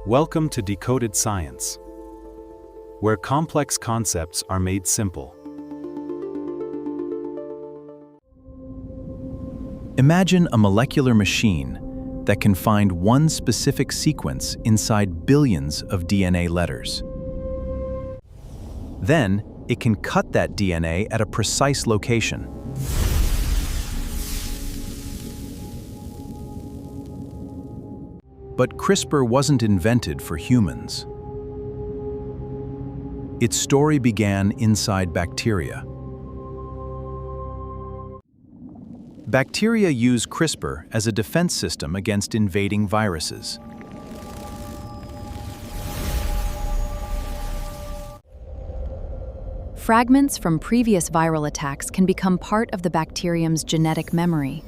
Welcome to Decoded Science, where complex concepts are made simple. Imagine a molecular machine that can find one specific sequence inside billions of DNA letters. Then, it can cut that DNA at a precise location. But CRISPR wasn't invented for humans. Its story began inside bacteria. Bacteria use CRISPR as a defense system against invading viruses. Fragments from previous viral attacks can become part of the bacterium's genetic memory.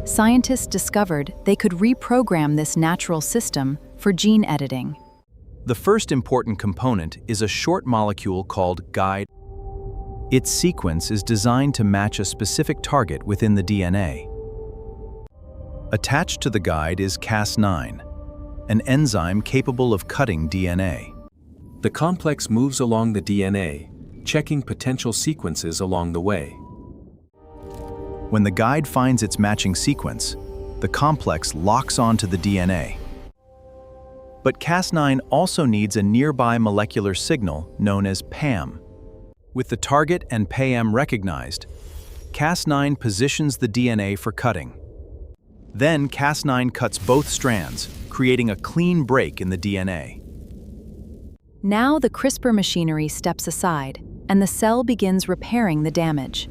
Scientists discovered they could reprogram this natural system for gene editing. The first important component is a short molecule called guide. Its sequence is designed to match a specific target within the DNA. Attached to the guide is Cas9, an enzyme capable of cutting DNA. The complex moves along the DNA, checking potential sequences along the way. When the guide finds its matching sequence, the complex locks onto the DNA. But Cas9 also needs a nearby molecular signal known as PAM. With the target and PAM recognized, Cas9 positions the DNA for cutting. Then Cas9 cuts both strands, creating a clean break in the DNA. Now the CRISPR machinery steps aside, and the cell begins repairing the damage.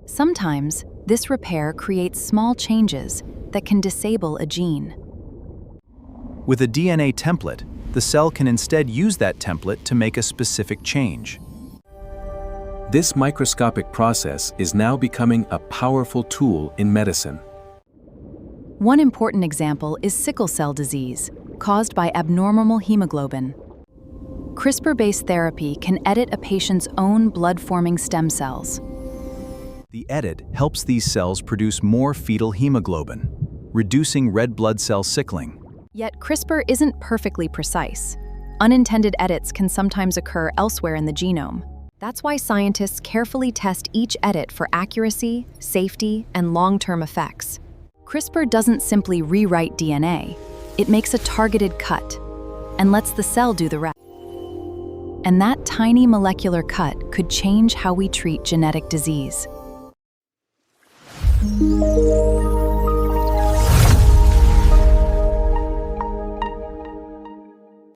Sometimes, this repair creates small changes that can disable a gene. With a DNA template, the cell can instead use that template to make a specific change. This microscopic process is now becoming a powerful tool in medicine. One important example is sickle cell disease, caused by abnormal hemoglobin. CRISPR-based therapy can edit a patient's own blood-forming stem cells. The edit helps these cells produce more fetal hemoglobin, reducing red blood cell sickling. Yet CRISPR isn't perfectly precise. Unintended edits can sometimes occur elsewhere in the genome. That's why scientists carefully test each edit for accuracy, safety, and long-term effects. CRISPR doesn't simply rewrite DNA. It makes a targeted cut and lets the cell do the rest. And that tiny molecular cut could change how we treat genetic disease.